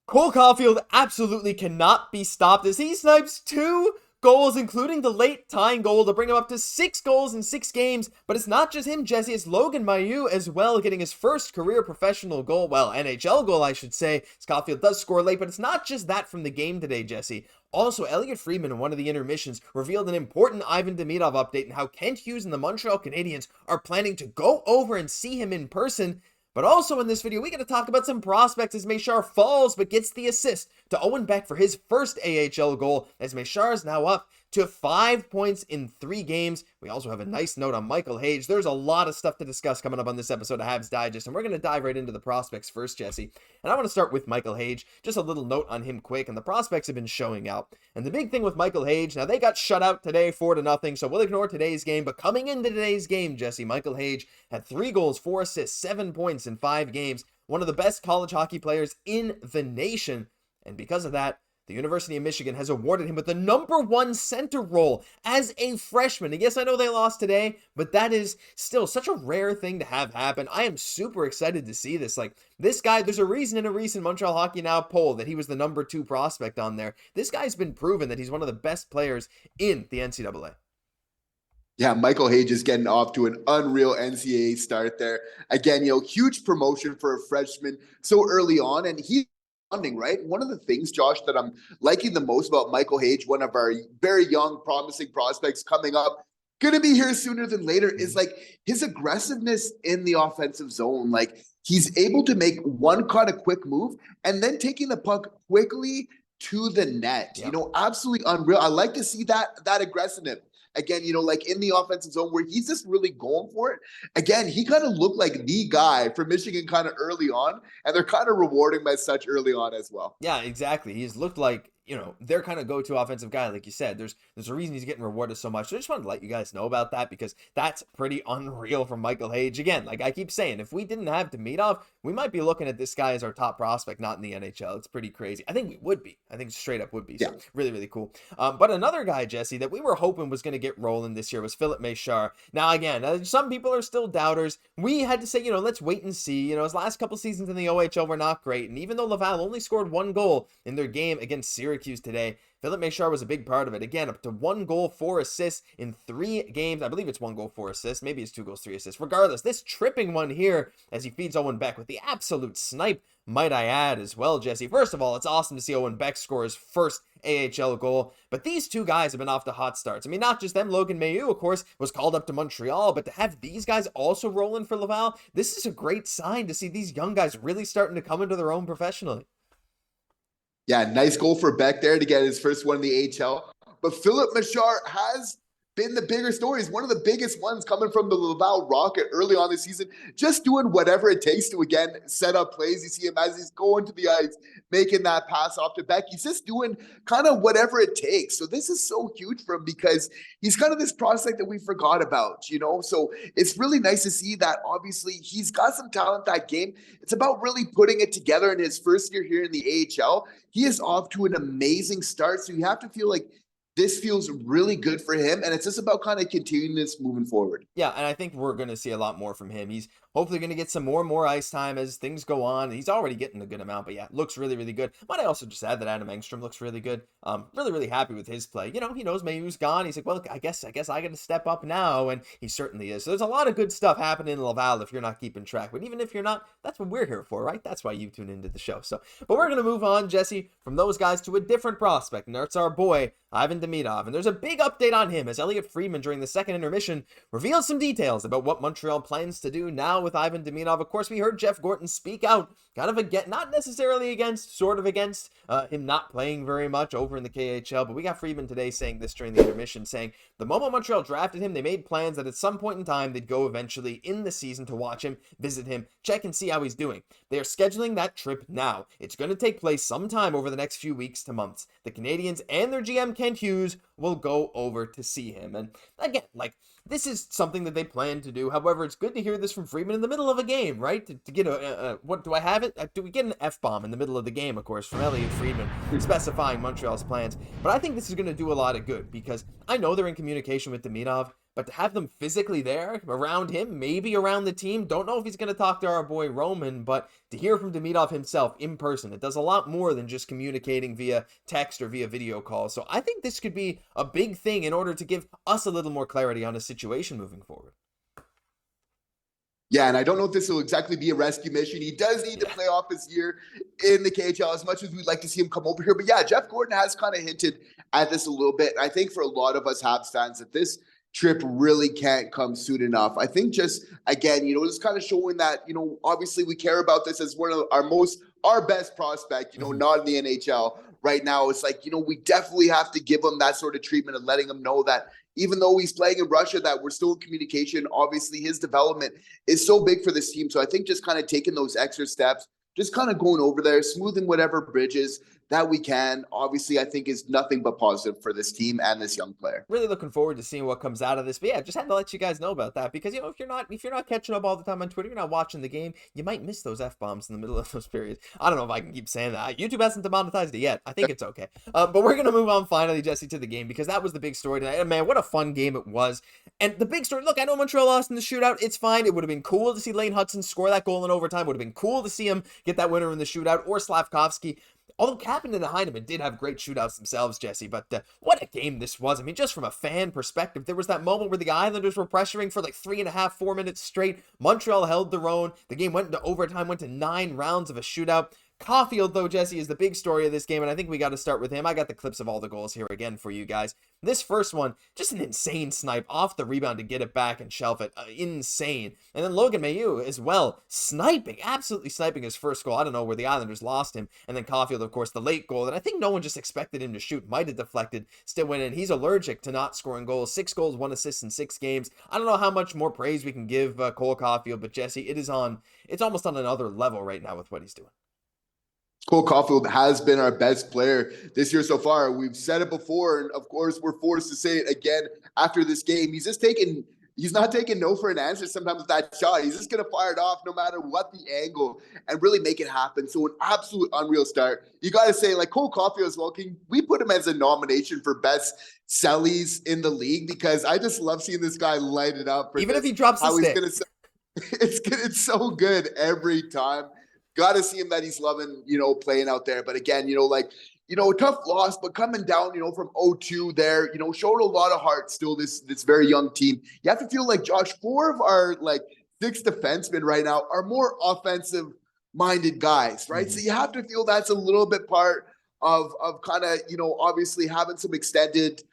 Caufield absolutely cannot be stopped as he snipes 2 goals, including the late tying goal to bring him up to 6 goals in 6 games. But it's not just him, Jesse. It's Logan Mailloux as well, getting his first career professional goal. Well, NHL goal, I should say. Caufield does score late, but it's not just that from the game today, Jesse. Also, Friedman in one of the intermissions revealed an important Ivan Demidov update and how Kent Hughes and the Montreal Canadiens are planning to go over and see him in person. But also in this video, we got to talk about some prospects as Machar falls but gets the assist to Owen Beck for his first AHL goal, as Machar is now up to 5 points in 3 games. We also have a nice note on Michael HUGE. There's a lot of stuff to discuss coming up on this episode of Habs Digest, and we're going to dive right into the prospects first, Jesse. And I want to start with Michael HUGE. Just a little note on him quick, and the prospects have been showing out. And the big thing with Michael HUGE, now they got shut out today 4-0, so we'll ignore today's game, but coming into today's game, Jesse, Michael HUGE had 3 goals, 4 assists, 7 points in 5 games, one of the best college hockey players in the nation. And because of that, the University of Michigan has awarded him with the #1 center role as a freshman. And yes, I know they lost today, but that is still such a rare thing to have happen. I am super excited to see this. Like, this guy, there's a reason in a recent Montreal Hockey Now poll that he was the #2 prospect on there. This guy's been proven that he's one of the best players in the NCAA. Yeah, Michael HUGE is getting off to an unreal NCAA start there. Again, huge promotion for a freshman so early on, and right? One of the things, Josh, that I'm liking the most about Michael HUGE, one of our very young, promising prospects coming up, going to be here sooner than later, is like his aggressiveness in the offensive zone. Like, he's able to make one kind of quick move and then taking the puck quickly to the net. Yep. Absolutely unreal. I like to see that aggressiveness. Again, like in the offensive zone where he's just really going for it. Again, he kind of looked like the guy for Michigan kind of early on, and they're kind of rewarding him as such early on as well. Yeah, exactly. He's looked like, their kind of go-to offensive guy, like you said. There's a reason he's getting rewarded so much. So I just wanted to let you guys know about that because that's pretty unreal from Michael HUGE. Again, like I keep saying, if we didn't have Demidov, we might be looking at this guy as our top prospect, not in the NHL. It's pretty crazy. I think we would be. I think straight up would be. So really, really cool. But another guy, Jesse, that we were hoping was going to get rolling this year was Filip Machar. Now, again, some people are still doubters. We had to say, let's wait and see. His last couple seasons in the OHL were not great. And even though Laval only scored 1 goal in their game against Syracuse today, Filip Machar was a big part of it. Again, up to 1 goal, 4 assists in 3 games. I believe it's 1 goal, 4 assists. Maybe it's 2 goals, 3 assists. Regardless, this tripping one here as he feeds Owen Beck with the absolute snipe, might I add, as well, Jesse. First of all, it's awesome to see Owen Beck score his first AHL goal, but these 2 guys have been off to hot starts. I mean, not just them. Logan Mailloux, of course, was called up to Montreal, but to have these guys also rolling for Laval, this is a great sign to see these young guys really starting to come into their own professionally. Yeah, nice goal for Beck there to get his first one in the AHL. But Filip Machar has been the bigger story. He's one of the biggest ones coming from the Laval Rocket early on this season, just doing whatever it takes to, again, set up plays. You see him as he's going to the ice, making that pass off to Beck. He's just doing kind of whatever it takes. So this is so huge for him because he's kind of this prospect that we forgot about, So it's really nice to see that, obviously, he's got some talent that game. It's about really putting it together in his first year here in the AHL. He is off to an amazing start, so you have to feel like this feels really good for him, and it's just about kind of continuing this moving forward. Yeah, and I think we're going to see a lot more from him. He's hopefully going to get some more and more ice time as things go on. He's already getting a good amount, but yeah, looks really, really good. Might I also just add that Adam Engstrom looks really good. Really, really happy with his play. He knows Mailloux's gone. He's like, well, I guess I got to step up now, and he certainly is. So there's a lot of good stuff happening in Laval if you're not keeping track. But even if you're not, that's what we're here for, right? That's why you tune into the show. So, but we're going to move on, Jesse, from those guys to a different prospect, and that's our boy, Ivan Demidov. And there's a big update on him as Friedman during the second intermission revealed some details about what Montreal plans to do now with Ivan Demidov. Of course, we heard Jeff Gorton speak out, kind of against, not necessarily against, sort of against him not playing very much over in the KHL, but we got Friedman today saying this during the intermission, saying the moment Montreal drafted him, they made plans that at some point in time they'd go eventually in the season to watch him, visit him, check and see how he's doing. They are scheduling that trip now. It's going to take place sometime over the next few weeks to months. The Canadiens and their GM Kent Hughes will go over to see him. And again, this is something that they plan to do. However, it's good to hear this from Friedman in the middle of a game, right? To get what do I have it? Do we get an F-bomb in the middle of the game, of course, from Friedman specifying Montreal's plans. But I think this is going to do a lot of good because I know they're in communication with Demidov, but to have them physically there around him, maybe around the team, don't know if he's going to talk to our boy Roman, but to hear from Demidov himself in person, it does a lot more than just communicating via text or via video call. So I think this could be a big thing in order to give us a little more clarity on his situation moving forward. Yeah, and I don't know if this will exactly be a rescue mission. He does need to play off his year in the KHL as much as we'd like to see him come over here. But yeah, Jeff Gordon has kind of hinted at this a little bit. I think for a lot of us Habs fans that this trip really can't come soon enough. I think just, again, just kind of showing that, obviously we care about this as one of our best prospect, not in the NHL right now. It's like, we definitely have to give him that sort of treatment and letting him know that even though he's playing in Russia, that we're still in communication. Obviously, his development is so big for this team. So I think just kind of taking those extra steps, just kind of going over there, smoothing whatever bridges that we can, obviously, I think is nothing but positive for this team and this young player. Really looking forward to seeing what comes out of this. But yeah, just had to let you guys know about that because, if you're not catching up all the time on Twitter, you're not watching the game, you might miss those F-bombs in the middle of those periods. I don't know if I can keep saying that. YouTube hasn't demonetized it yet. I think it's okay. But we're going to move on finally, Jesse, to the game because that was the big story tonight. And man, what a fun game it was. And the big story, look, I know Montreal lost in the shootout. It's fine. It would have been cool to see Lane Hutson score that goal in overtime. Would have been cool to see him get that winner in the shootout, or Slafkovsky. Although Kaiden and Heineman did have great shootouts themselves, Jesse, but what a game this was. I mean, just from a fan perspective, there was that moment where the Islanders were pressuring for like 3.5, 4 minutes straight. Montreal held their own. The game went into overtime, went to 9 rounds of a shootout. Caufield, though, Jesse, is the big story of this game, and I think we got to start with him. I got the clips of all the goals here again for you guys. This first one, just an insane snipe off the rebound to get it back and shelf it. Insane. And then Logan Mailloux as well, absolutely sniping his first goal. I don't know where the Islanders lost him. And then Caufield, of course, the late goal that I think no one just expected him to shoot. Might have deflected, still went in. He's allergic to not scoring goals. 6 goals, 1 assist in 6 games. I don't know how much more praise we can give Cole Caufield, but Jesse, it's almost on another level right now with what he's doing. Cole Caufield has been our best player this year so far. We've said it before, and of course, we're forced to say it again after this game. He's not taking no for an answer sometimes with that shot. He's just going to fire it off no matter what the angle and really make it happen. So an absolute unreal start. You got to say, like, Cole Caufield as well, can we put him as a nomination for best sellies in the league? Because I just love seeing this guy light it up. Even if he drops the stick. It's so good every time. Got to see him that he's loving, playing out there. But again, tough loss, but coming down, from 0-2 there, showed a lot of heart still, this very young team. You have to feel like, Josh, 4 of our, 6 defensemen right now are more offensive-minded guys, right? Mm-hmm. So you have to feel that's a little bit part of kind of, obviously having some extended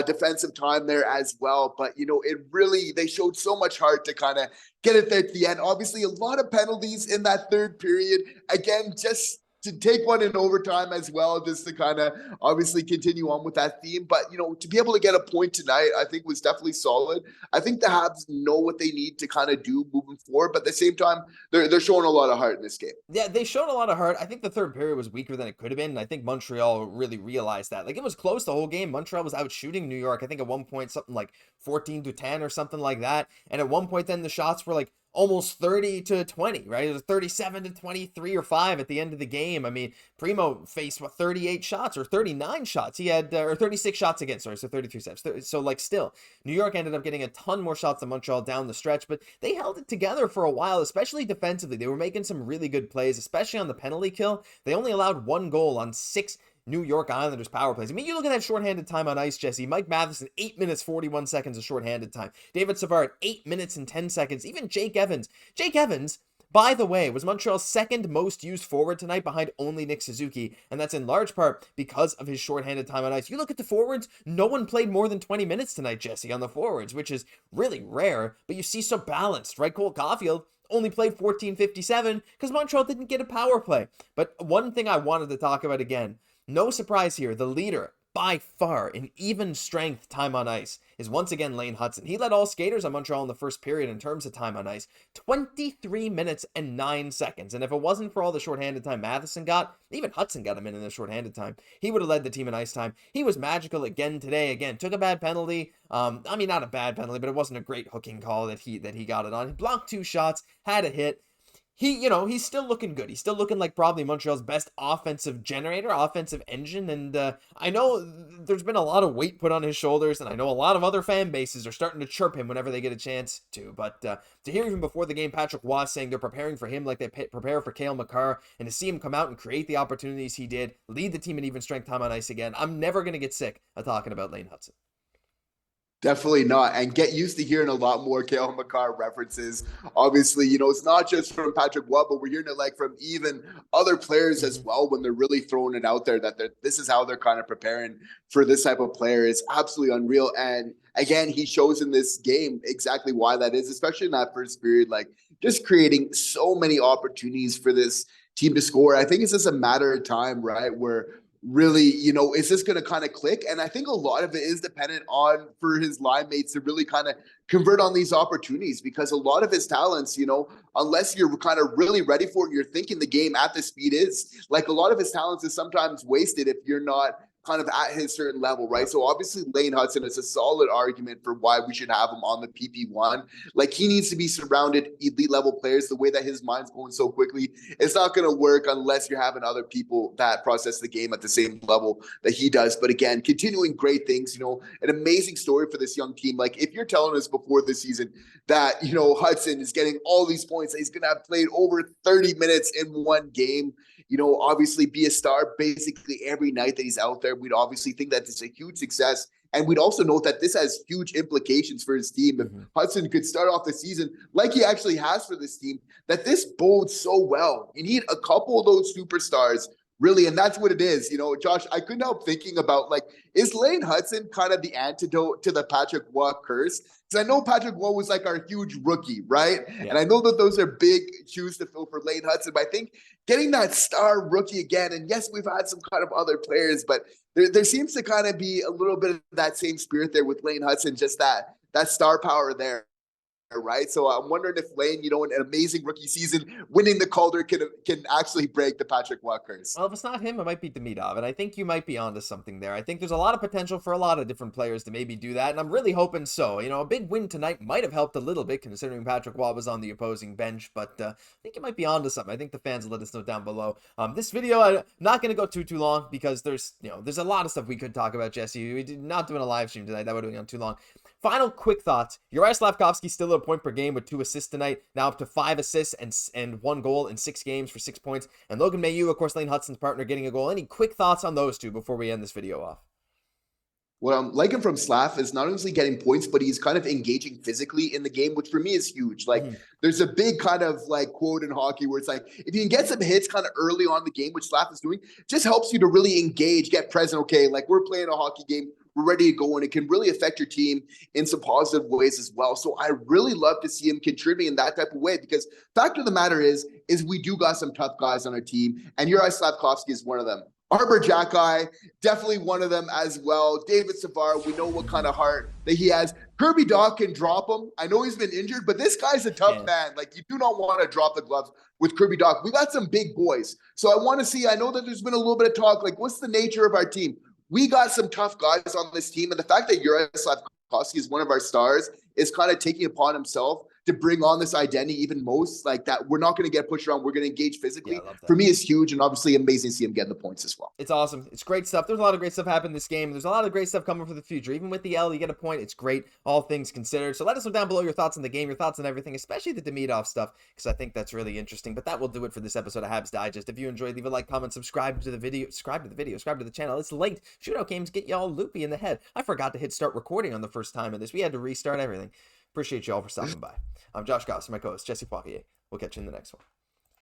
defensive time there as well. But, they showed so much heart to kind of get it there at the end. Obviously, a lot of penalties in that third period. Again, just to take one in overtime as well, just to kind of obviously continue on with that theme. But, to be able to get a point tonight, I think was definitely solid. I think the Habs know what they need to kind of do moving forward. But at the same time, they're showing a lot of heart in this game. Yeah, they showed a lot of heart. I think the third period was weaker than it could have been. And I think Montreal really realized that. It was close the whole game. Montreal was out shooting New York. I think at one point something like 14-10 or something like that. And at one point then the shots were almost 30-20, right? It was 37-23 or 5 at the end of the game. I mean, Primeau faced 38 shots or 39 shots. He had or 36 shots again. Sorry, so 33 steps. So still, New York ended up getting a ton more shots than Montreal down the stretch, but they held it together for a while, especially defensively. They were making some really good plays, especially on the penalty kill. They only allowed 1 goal on 6 New York Islanders power plays. I mean, you look at that shorthanded time on ice, Jesse. Mike Matheson, 8 minutes, 41 seconds of shorthanded time. David Savard, 8 minutes and 10 seconds. Even Jake Evans. Jake Evans, by the way, was Montreal's second most used forward tonight behind only Nick Suzuki, and that's in large part because of his shorthanded time on ice. You look at the forwards, no one played more than 20 minutes tonight, Jesse, on the forwards, which is really rare, but you see so balanced, right? Cole Caufield only played 14:57 because Montreal didn't get a power play. But one thing I wanted to talk about again, no surprise here, the leader by far in even strength time on ice is once again Lane Hutson. He led all skaters on Montreal in the first period in terms of time on ice, 23 minutes and 9 seconds. And if it wasn't for all the shorthanded time Matheson got, even Hutson got him in the shorthanded time, he would have led the team in ice time. He was magical again today. Again, took a bad penalty. Not a bad penalty, but it wasn't a great hooking call that he got it on. He blocked 2 shots, had a hit. he's still looking good. He's still looking like probably Montreal's best offensive generator, offensive engine. And I know there's been a lot of weight put on his shoulders, and I know a lot of other fan bases are starting to chirp him whenever they get a chance to. But to hear even before the game, Patrick Waugh saying they're preparing for him like they prepare for Cale Makar, and to see him come out and create the opportunities he did, lead the team in even strength time on ice again, I'm never going to get sick of talking about Lane Hutson. Definitely not. And get used to hearing a lot more Cale Makar references. Obviously, it's not just from Patrick Waugh, but we're hearing it like from even other players as well when they're really throwing it out there that this is how they're kind of preparing for this type of player. It's absolutely unreal. And again, he shows in this game exactly why that is, especially in that first period, like just creating so many opportunities for this team to score. I think it's just a matter of time, right? Where really, is this going to kind of click? And I think a lot of it is dependent on for his line mates to really kind of convert on these opportunities, because a lot of his talents, unless you're kind of really ready for it, you're thinking the game at the speed is like a lot of his talents is sometimes wasted if you're not kind of at his certain level, right? So obviously Lane Hutson is a solid argument for why we should have him on the PP1. Like he needs to be surrounded elite level players. The way that his mind's going so quickly, it's not going to work unless you're having other people that process the game at the same level that he does. But again, continuing great things, an amazing story for this young team. Like if you're telling us before the season that, Hutson is getting all these points, that he's going to have played over 30 minutes in one game, obviously be a star basically every night that he's out there, we'd obviously think that it's a huge success. And we'd also note that this has huge implications for his team. If Hutson could start off the season like he actually has for this team, that this bodes so well. You need a couple of those superstars, really, and that's what it is. Josh, I couldn't help thinking about, like, is Lane Hutson kind of the antidote to the Patrick Waugh curse? Because I know Patrick Waugh was like our huge rookie, right? Yeah. And I know that those are big shoes to fill for Lane Hutson, but I think getting that star rookie again, and yes, we've had some kind of other players, but there seems to kind of be a little bit of that same spirit there with Lane Hutson, just that star power there. Right. So I'm wondering if Lane, in an amazing rookie season, winning the Calder can actually break the Patrick Waugh curse. Well, if it's not him, it might be Demidov. And I think you might be onto something there. I think there's a lot of potential for a lot of different players to maybe do that. And I'm really hoping so. A big win tonight might have helped a little bit considering Patrick Waugh was on the opposing bench. But I think you might be onto something. I think the fans will let us know down below. This video, I'm not going to go too long because there's a lot of stuff we could talk about, Jesse. We did not doing a live stream tonight. That would have gone too long. Final quick thoughts. Juraj Slafkovsky still at a point per game with 2 assists tonight. Now up to 5 assists and 1 goal in 6 games for 6 points. And Logan Mailloux, of course, Lane Hutson's partner, getting a goal. Any quick thoughts on those two before we end this video off? What I'm liking from Slav is not only getting points, but he's kind of engaging physically in the game, which for me is huge. Like there's a big kind of like quote in hockey where it's like, if you can get some hits kind of early on the game, which Slav is doing, just helps you to really engage, get present. Okay, like we're playing a hockey game, we're ready to go, and it can really affect your team in some positive ways as well. So I really love to see him contribute in that type of way, because fact of the matter is we do got some tough guys on our team, and Juraj Slafkovsky is one of them. Arber Xhekaj, definitely one of them as well. David Savard, we know what kind of heart that he has. Kirby Dach can drop him. I know he's been injured, but this guy's a tough man. Like, you do not want to drop the gloves with Kirby Dach. We got some big boys. So I want to see, I know that there's been a little bit of talk, like, what's the nature of our team? We got some tough guys on this team, and the fact that Juraj Slafkovsky is one of our stars is kind of taking upon himself to bring on this identity even most, like that we're not going to get pushed around, we're going to engage physically. For me, it's huge, and obviously amazing to see him getting the points as well. It's awesome. It's great stuff. There's a lot of great stuff happening in this game. There's a lot of great stuff coming for the future. Even with the L, you get a point. It's great, all things considered. So let us know down below your thoughts on the game, your thoughts on everything, especially the Demidov stuff, because I think that's really interesting. But that will do it for this episode of Habs Digest. If you enjoyed, leave a like, comment, subscribe to the channel. It's late. Shootout games get you all loopy in the head. I forgot to hit start recording on the first time of this. We had to restart everything. Appreciate you all for stopping by. I'm Josh Gosse, my co-host, Jesse Poirier. We'll catch you in the next one.